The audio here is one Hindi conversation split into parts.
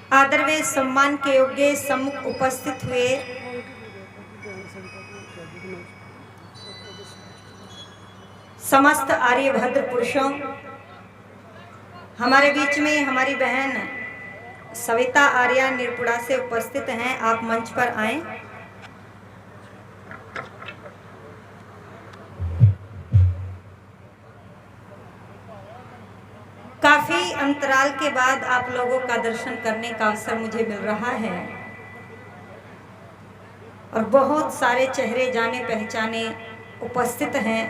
आदर व सम्मान के योग्य सम्मुख उपस्थित हुए समस्त आर्यभद्र पुरुषों, हमारे बीच में हमारी बहन सविता आर्या निर्पुड़ा से उपस्थित हैं। आप मंच पर आएं। काफी अंतराल के बाद आप लोगों का दर्शन करने का अवसर मुझे मिल रहा है और बहुत सारे चेहरे जाने पहचाने उपस्थित हैं,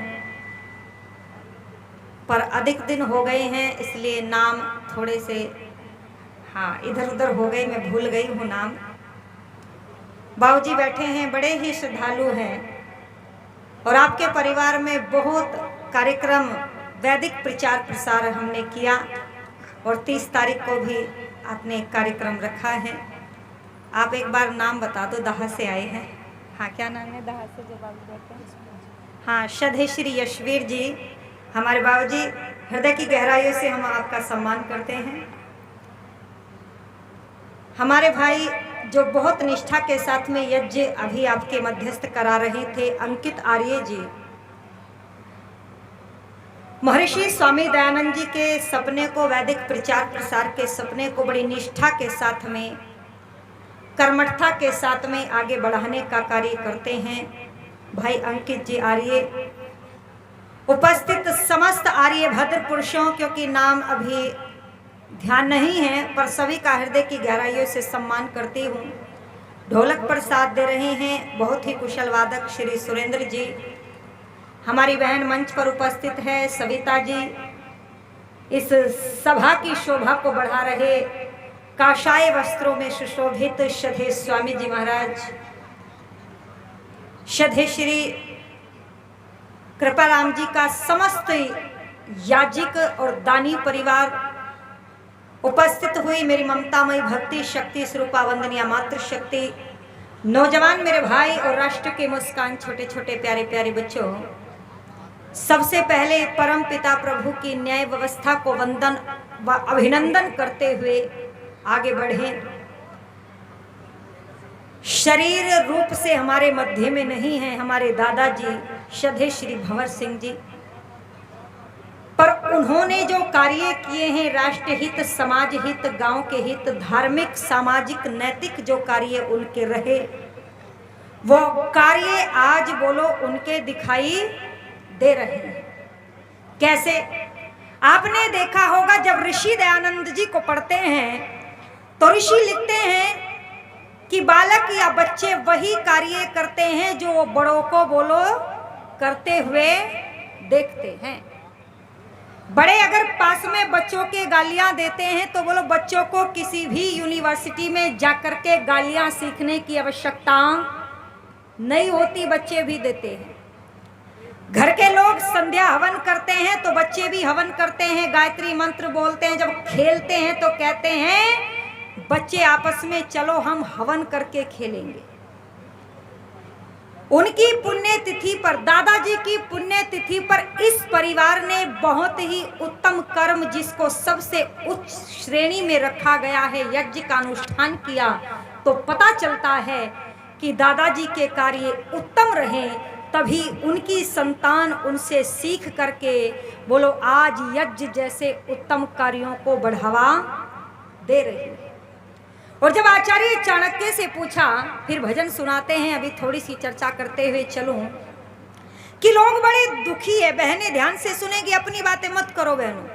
पर अधिक दिन हो गए हैं इसलिए नाम थोड़े से इधर उधर हो गए, मैं भूल गई हूँ नाम। बाबूजी बैठे हैं, बड़े ही श्रद्धालु हैं और आपके परिवार में बहुत कार्यक्रम वैदिक प्रचार प्रसार हमने किया और 30 तारीख को भी आपने एक कार्यक्रम रखा है। आप एक बार नाम बता दो, दहा से आए हैं। क्या नाम है दहा से जो बाबू बैठे हैं? श्रद्धेय श्री यशवीर जी, हमारे बाबूजी, हृदय की गहराइयों से हम आपका सम्मान करते हैं। हमारे भाई जो बहुत निष्ठा के साथ में यज्ञ अभी आपके मध्यस्थ करा रहे थे, अंकित आर्य जी, महर्षि स्वामी दयानंद जी के सपने को, वैदिक प्रचार प्रसार के सपने को बड़ी निष्ठा के साथ में, कर्मठता के साथ में आगे बढ़ाने का कार्य करते हैं भाई अंकित जी आर्य। उपस्थित समस्त आर्यभद्र पुरुषों, क्योंकि नाम अभी ध्यान नहीं है, पर सभी का हृदय की गहराइयों से सम्मान करती हूँ। ढोलक पर साथ दे रहे हैं बहुत ही कुशल वादक श्री सुरेंद्र जी। हमारी बहन मंच पर उपस्थित है सविता जी। इस सभा की शोभा को बढ़ा रहे काशाय वस्त्रों में सुशोभित श्रद्धेय स्वामी जी महाराज, श्रद्धेय श्री कृपाराम जी का समस्त याजिक और दानी परिवार, उपस्थित हुई मेरी ममतामयी भक्ति शक्ति स्वरूपा वंदनीय मातृ शक्ति, नौजवान मेरे भाई और राष्ट्र के मुस्कान छोटे छोटे प्यारे प्यारे बच्चों, सबसे पहले परम पिता प्रभु की न्याय व्यवस्था को वंदन व अभिनंदन करते हुए आगे बढ़े। शरीर रूप से हमारे मध्य में नहीं है हमारे दादाजी श्रद्धेय श्री भंवर सिंह जी, पर उन्होंने जो कार्य किए हैं, राष्ट्र हित, समाज हित, गांव के हित, धार्मिक सामाजिक नैतिक जो कार्य उनके रहे, वो कार्य आज बोलो उनके दिखाई दे रहे हैं। कैसे? आपने देखा होगा जब ऋषि दयानंद जी को पढ़ते हैं तो ऋषि लिखते हैं कि बालक या बच्चे वही कार्य करते हैं जो वो बड़ों को बोलो करते हुए देखते हैं। बड़े अगर पास में बच्चों के गालियां देते हैं तो बोलो बच्चों को किसी भी यूनिवर्सिटी में जाकर के गालियां सीखने की आवश्यकता नहीं होती, बच्चे भी देते हैं। घर के लोग संध्या हवन करते हैं तो बच्चे भी हवन करते हैं, गायत्री मंत्र बोलते हैं। जब खेलते हैं तो कहते हैं बच्चे आपस में चलो हम हवन करके खेलेंगे। उनकी पुण्यतिथि पर, दादाजी की पुण्यतिथि पर इस परिवार ने बहुत ही उत्तम कर्म, जिसको सबसे उच्च श्रेणी में रखा गया है, यज्ञ का अनुष्ठान किया। तो पता चलता है कि दादाजी के कार्य उत्तम रहे, तभी उनकी संतान उनसे सीख करके बोलो आज यज्ञ जैसे उत्तम कार्यों को बढ़ावा दे रही है। और जब आचार्य चाणक्य से पूछा, फिर भजन सुनाते हैं, अभी थोड़ी सी चर्चा करते हुए चलूं, कि लोग बड़े दुखी है। बहनें ध्यान से सुनेगी, अपनी बातें मत करो बहनों।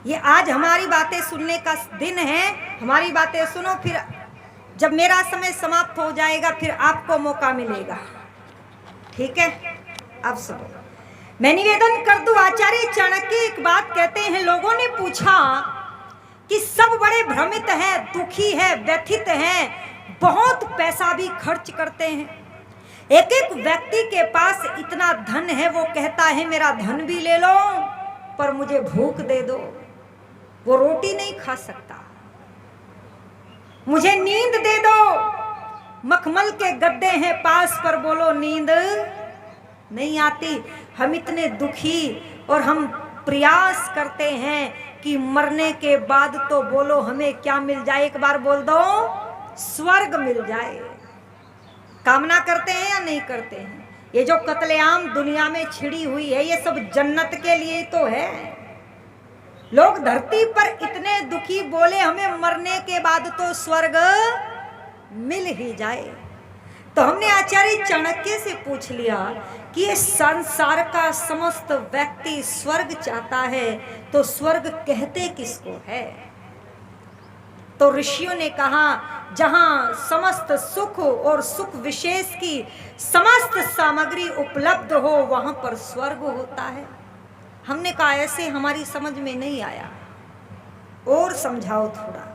ये आज हमारी बातें सुनने का दिन है, हमारी बातें सुनो, फिर जब मेरा समय समाप्त हो जाएगा फिर आपको मौका मिलेगा, ठीक है? अब सुनो, मैं निवेदन कर दूं। आचार्य चाणक्य एक बात कहते हैं, लोगों ने पूछा कि सब बड़े भ्रमित हैं, दुखी हैं, व्यथित हैं, बहुत पैसा भी खर्च करते हैं। एक एक व्यक्ति के पास इतना धन है, वो कहता है मेरा धन भी ले लो पर मुझे भूख दे दो। वो रोटी नहीं खा सकता। मुझे नींद दे दो, मखमल के गद्दे हैं पास पर बोलो नींद नहीं आती। हम इतने दुखी और हम प्रयास करते हैं कि मरने के बाद तो बोलो हमें क्या मिल जाए, एक बार बोल दो स्वर्ग मिल जाए। कामना करते हैं या नहीं करते हैं? ये जो कत्लेआम दुनिया में छिड़ी हुई है ये सब जन्नत के लिए तो है। लोग धरती पर इतने दुखी, बोले हमें मरने के बाद तो स्वर्ग मिल ही जाए। तो हमने आचार्य चाणक्य से पूछ लिया कि ये संसार का समस्त व्यक्ति स्वर्ग चाहता है तो स्वर्ग कहते किसको है? तो ऋषियों ने कहा जहां समस्त सुख और सुख विशेष की समस्त सामग्री उपलब्ध हो वहां पर स्वर्ग होता है। हमने कहा ऐसे हमारी समझ में नहीं आया, और समझाओ थोड़ा।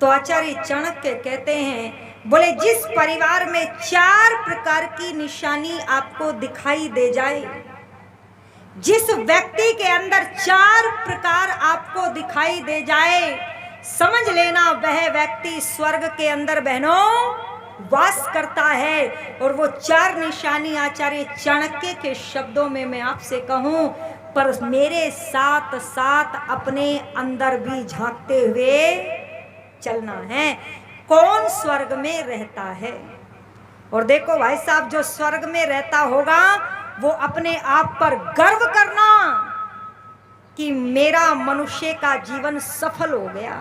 तो आचार्य चाणक्य कहते हैं, बोले जिस परिवार में 4 प्रकार की निशानी आपको दिखाई दे जाए, जिस व्यक्ति के अंदर 4 प्रकार आपको दिखाई दे जाए, समझ लेना वह व्यक्ति स्वर्ग के अंदर बहनों वास करता है। और वो 4 निशानी आचार्य चाणक्य के शब्दों में मैं आपसे कहूं, पर मेरे साथ साथ अपने अंदर भी झांकते हुए चलना है। कौन स्वर्ग में रहता है? और देखो भाई साहब, जो स्वर्ग में रहता होगा वो अपने आप पर गर्व करना कि मेरा मनुष्य का जीवन सफल हो गया।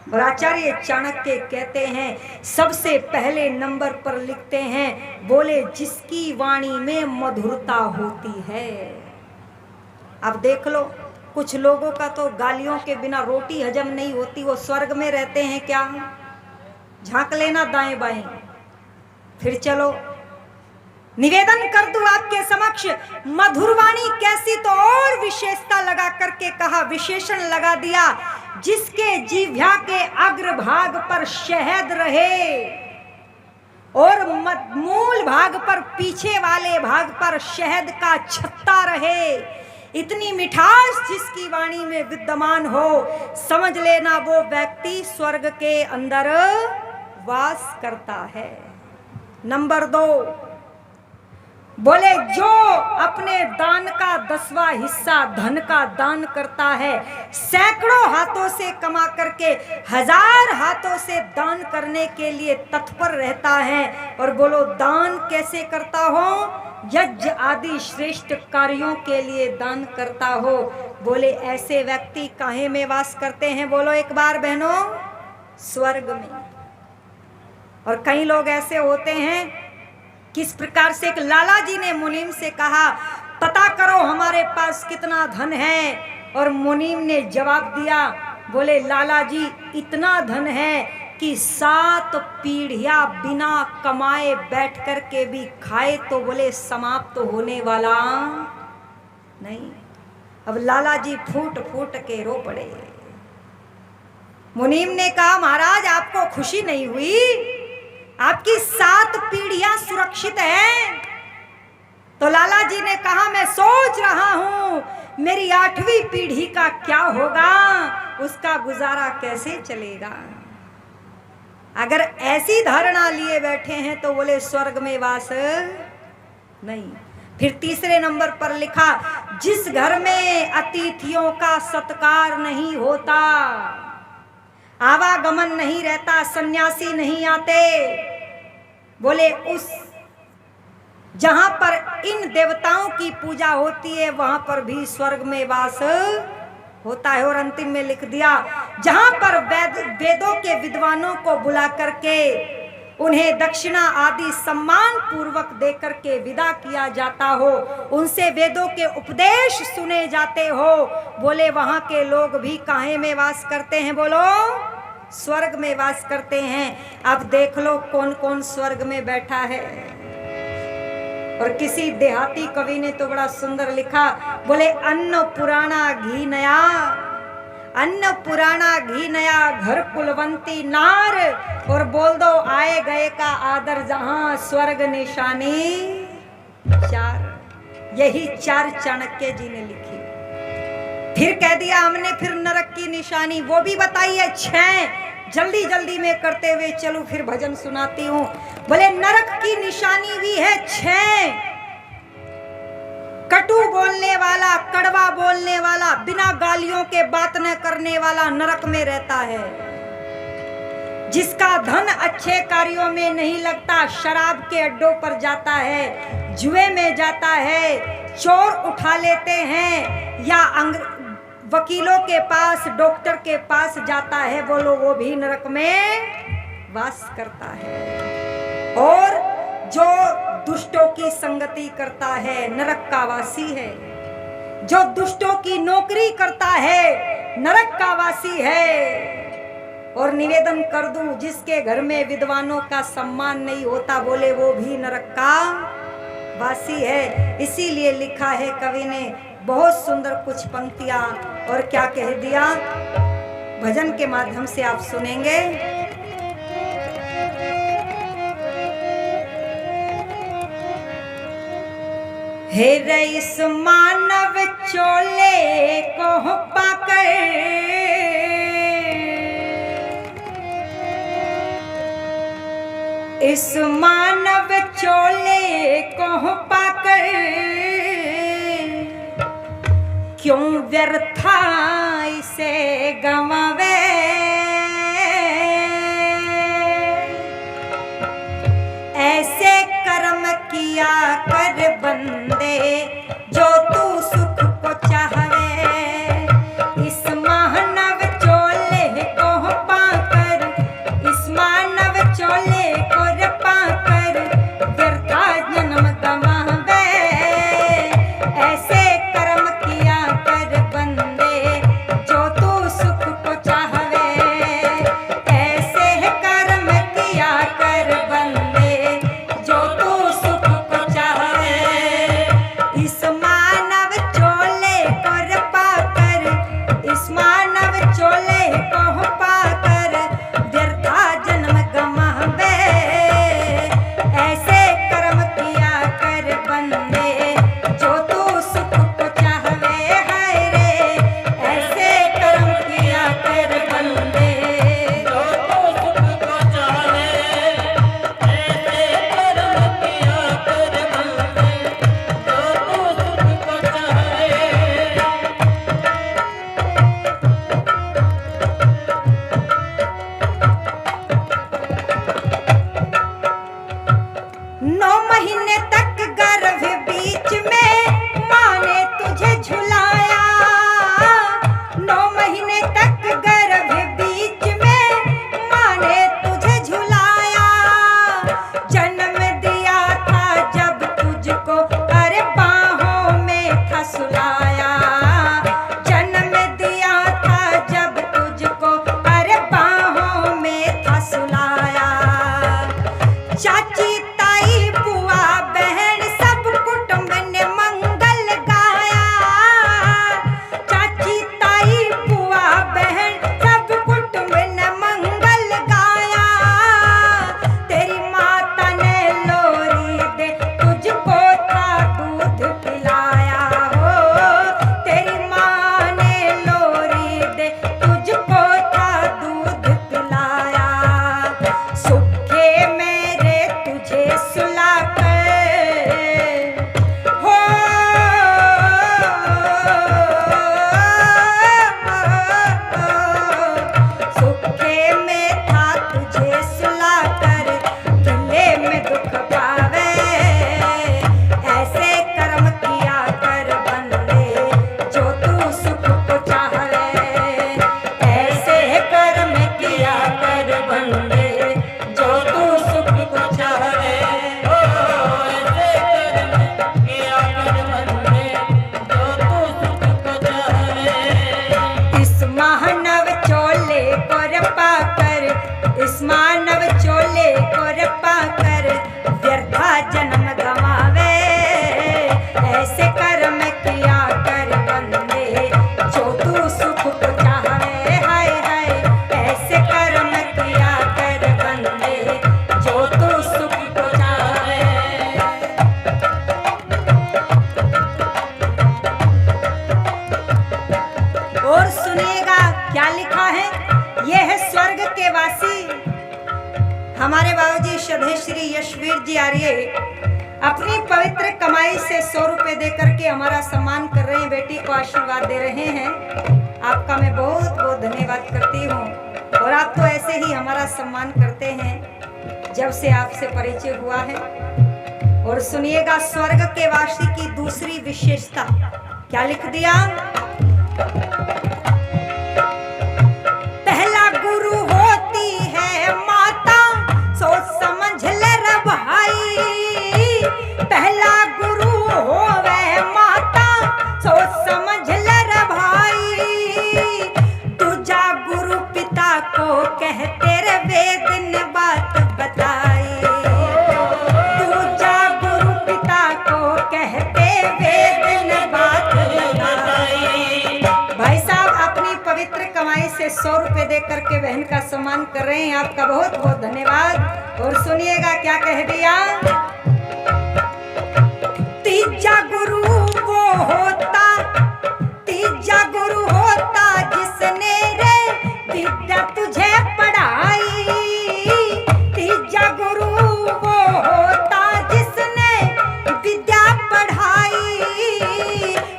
और आचार्य चाणक्य कहते हैं, सबसे पहले नंबर पर लिखते हैं, बोले जिसकी वाणी में मधुरता होती है। अब देख लो, कुछ लोगों का तो गालियों के बिना रोटी हजम नहीं होती, वो स्वर्ग में रहते हैं क्या? झांक लेना दाएं बाएं। फिर चलो निवेदन कर दूं आपके समक्ष, मधुरवाणी कैसी, तो और विशेषता लगा करके कहा, विशेषण लगा दिया, जिसके जिह्वा के अग्रभाग पर शहद रहे और मूल भाग पर, पीछे वाले भाग पर शहद का छत्ता रहे, इतनी मिठास जिसकी वाणी में विद्यमान हो, समझ लेना वो व्यक्ति स्वर्ग के अंदर वास करता है। नंबर 2, बोले जो अपने दान का 10वां हिस्सा धन का दान करता है, सैकड़ों हाथों से कमा करके 1000 हाथों से दान करने के लिए तत्पर रहता है। और बोलो दान कैसे करता हो? यज्ञ आदि श्रेष्ठ कार्यों के लिए दान करता हो। बोले ऐसे व्यक्ति काहे में वास करते हैं? बोलो एक बार बहनों, स्वर्ग में। और कई लोग ऐसे होते हैं, किस प्रकार से, एक लाला जी ने मुनीम से कहा, पता करो हमारे पास कितना धन है। और मुनीम ने जवाब दिया, बोले लाला जी इतना धन है कि 7 पीढ़ियां बिना कमाए बैठ कर के भी खाए तो बोले समाप्त तो होने वाला नहीं। अब लाला जी फूट फूट के रो पड़े। मुनीम ने कहा, महाराज आपको खुशी नहीं हुई? आपकी 7 पीढ़ियां सुरक्षित हैं। तो लाला जी ने कहा, मैं सोच रहा हूं मेरी 8वीं पीढ़ी का क्या होगा, उसका गुजारा कैसे चलेगा। अगर ऐसी धारणा लिए बैठे हैं तो बोले स्वर्ग में वास नहीं। फिर तीसरे नंबर पर लिखा, जिस घर में अतिथियों का सत्कार नहीं होता, आवागमन नहीं रहता, सन्यासी नहीं आते, बोले उस जहां पर इन देवताओं की पूजा होती है वहां पर भी स्वर्ग में वास होता है। और अंतिम में लिख दिया, जहां पर वेदों के विद्वानों को बुला करके उन्हें दक्षिणा आदि सम्मान पूर्वक देकर के विदा किया जाता हो, उनसे वेदों के उपदेश सुने जाते हो, बोले वहां के लोग भी काहे में वास करते हैं? बोलो स्वर्ग में वास करते हैं। अब देख लो कौन कौन स्वर्ग में बैठा है। और किसी देहाती कवि ने तो बड़ा सुंदर लिखा, बोले अन्न पुराना घी नया, अन्न पुराना घी नया, घर कुलवंती नार। और बोल दो आए गए का आदर जहां, स्वर्ग निशानी 4। यही 4 चाणक्य जी ने लिखी। फिर कह दिया हमने, फिर नरक की निशानी वो भी बताई है 6। जल्दी जल्दी में करते हुए चलूं, फिर भजन सुनाती हूं। बोले नरक की निशानी भी है 6। कटु बोलने वाला, कड़वा बोलने वाला, बिना गालियों के बात न करने वाला नरक में रहता है। जिसका धन अच्छे कार्यों में नहीं लगता, शराब के अड्डों पर जाता है, जुए में जाता है, चोर उठा लेते हैं, या वकीलों के पास, डॉक्टर के पास जाता है, वो भी नरक में वास करता है। और जो दुष्टों की संगति करता है नरक का वासी है। जो दुष्टों की नौकरी करता है नरक का वासी है। और निवेदन कर दूं, जिसके घर में विद्वानों का सम्मान नहीं होता, बोले वो भी नरक का वासी है। इसीलिए लिखा है कवि ने बहुत सुंदर कुछ पंक्तियां, और क्या कह दिया, भजन के माध्यम से आप सुनेंगे। हे रईस मानव चोले को पाकर, इस मानव चोले को पाकर, क्यों व्यर्था इसे गंवावे। ऐसे कर्म किया कर बंदे, जो तू सुख को चाहवे। इस मानव चोले को पाकर, इस मानव चोले को पाकर, व्यर्था जन्म गंवावे। ऐसे कर्म किया कर बंदे, जो तू सुख को चाहवे। ऐसे कर्म किया कर बंदे, जो तू सुख को चाहवे। इस मानव चोले को पाकर, इस मानव चोले को पाकर, व्यर्था जन्म गंवावे। ऐसे कर्म किया कर बंदे, जो तू सुख को चाहवे। हाय रे, ऐसे कर्म किया कर बंदे, जो तू सुख को चाहे। ऐसे कर्म किया कर बंदे, जो तू सुख को चाहे। 9 महीने तक गर्भ बीच में माँ ने तुझे झुलाया। 9 महीने तक गर्भ बीच में माँ ने तुझे झुलाया। जन्म दिया था जब तुझको, अरे बाहों में था सुलाया। जन्म दिया था जब तुझको, अरे बाहों में था सुलाया। चाची ताई बुआ बहन सब कुटुंब ने मंगल गाया। चाची ताई बुआ बहन सब कुटुंब ने मंगल गाया। तेरी माता ने लोरी दे तुझको था दूध पिलाया हो। तेरी माँ ने लोरी दे तुझको था दूध पिलाया। सुखे मेरे तुझे सुलाकर, हो सुखे में था तुझे सुलाकर, गले में दुख पावे। ऐसे कर्म किया कर बंदे, जो तू सुख को चाहवे। ऐसे कर्म किया कर बंदे, जो तू सुख को चाहवे। ऐसे कर्म किया कर बंदे, जो तू सुख को चाहे। इस मानव चोले को पाकर, इस मानव चोले को पाकर, व्यर्था जन्म गंवावे। ऐसे कर्म किया कर बंदे, जो तू सुख को चाहवे। हाय हाय, ऐसे कर्म किया कर बंदे, जो तू सुख को चाहवे। और सुनिएगा क्या लिखा है। यह है स्वर्ग के वासी हमारे बाबूजी श्रद्धेय श्री यशवीर जी आर्य अपनी पवित्र कमाई से 100 रुपए दे करके हमारा सम्मान कर रहे हैं, बेटी को आशीर्वाद दे रहे हैं। आपका मैं बहुत बहुत धन्यवाद करती हूँ। और आप तो ऐसे ही हमारा सम्मान करते हैं जब से आपसे परिचय हुआ है। और सुनिएगा स्वर्ग के वासी की दूसरी विशेषता क्या लिख दिया। पहला गुरु होती है माता, सोच समझ ले रे भाई। पहला गुरु होवे माता, सोच समझ ले रे भाई। दूजा गुरु पिता को कहते रे वेद ने बात बताई। दूजा गुरु पिता को कहते वेद ने बात बताई। भाई साहब अपनी पवित्र कमाई से 100 रुपए दे करके बहन का सम्मान कर रहे हैं। आपका बहुत बहुत धन्यवाद। और सुनिएगा क्या कह दिया। तीजा गुरु वो होता, तीजा गुरु होता जिसने रे विद्या तुझे पढ़ाई। तीजा गुरु वो होता जिसने विद्या पढ़ाई।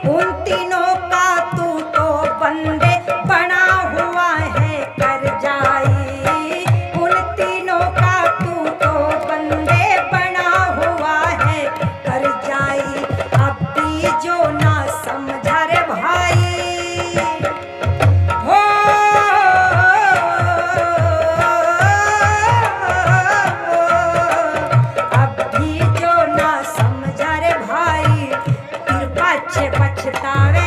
उन तीनों का तू तो बंदे बना हुआ है कर जाई। उन तीनों का तू तो बंदे बना हुआ है कर जाई। अब भी जो ना समझा रे भाई हो। अब भी जो ना समझा रे भाई फिर पाछे पछतावे।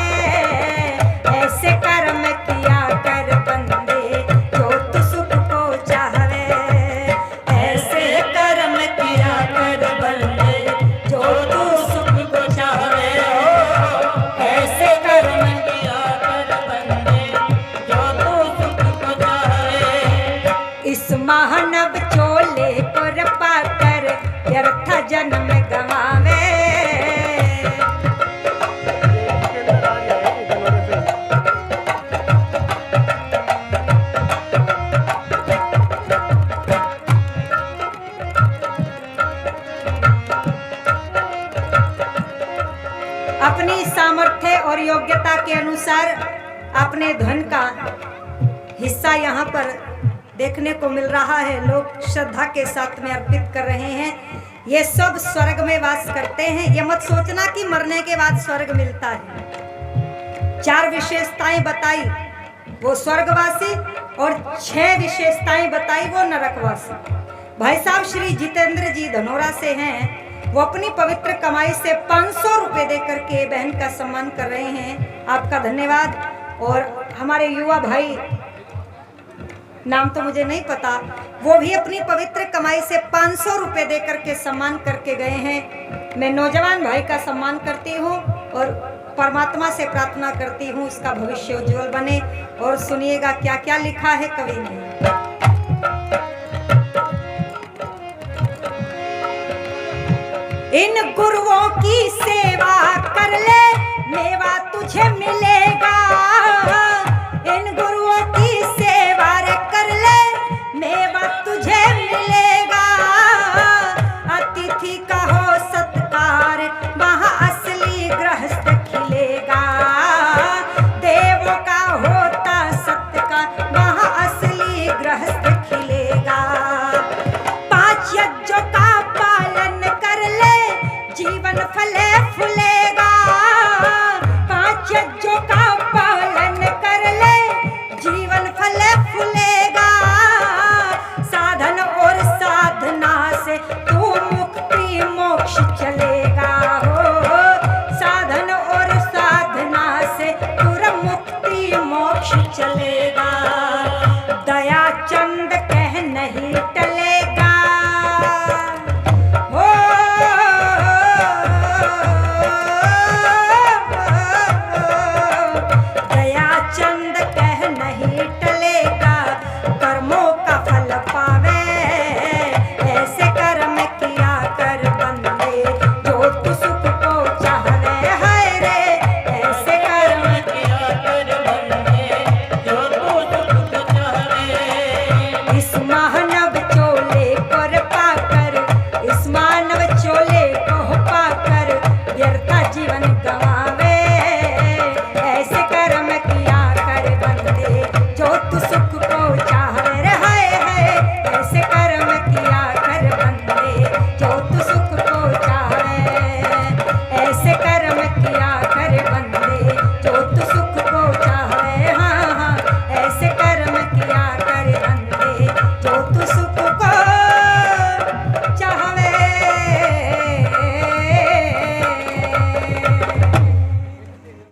ऐसे कर्म किया कर बंदे जो तू सुख को चाहवे। ऐसे कर्म किया कर बंदे जो तू सुख को चाहवे। ऐसे कर्म किया कर बंदे जो तू सुख को चाहे। इस महानव चोले को रपा कर व्यर्थ जन्म गवावे। अपनी सामर्थ्य और योग्यता के अनुसार अपने धन का हिस्सा यहाँ पर देखने को मिल रहा है। लोग श्रद्धा के साथ में अर्पित कर रहे हैं। ये सब स्वर्ग में वास करते हैं। ये मत सोचना कि मरने के बाद स्वर्ग मिलता है। 4 विशेषताएं बताई वो स्वर्गवासी और 6 विशेषताएं बताई वो नरकवासी। भाई साहब श्री जितेंद्र जी धनोरा से हैं। वो अपनी पवित्र कमाई से 500 रुपए दे करके बहन का सम्मान कर रहे हैं। आपका धन्यवाद। और हमारे युवा भाई, नाम तो मुझे नहीं पता, वो भी अपनी पवित्र कमाई से 500 रुपए दे करके सम्मान करके गए हैं। मैं नौजवान भाई का सम्मान करती हूँ और परमात्मा से प्रार्थना करती हूँ इसका भविष्य उज्जवल बने। और सुनिएगा क्या क्या लिखा है कवि ने। इन गुरुओं की सेवा कर ले मेवा तुझे मिलेगा। इन गुरुओं की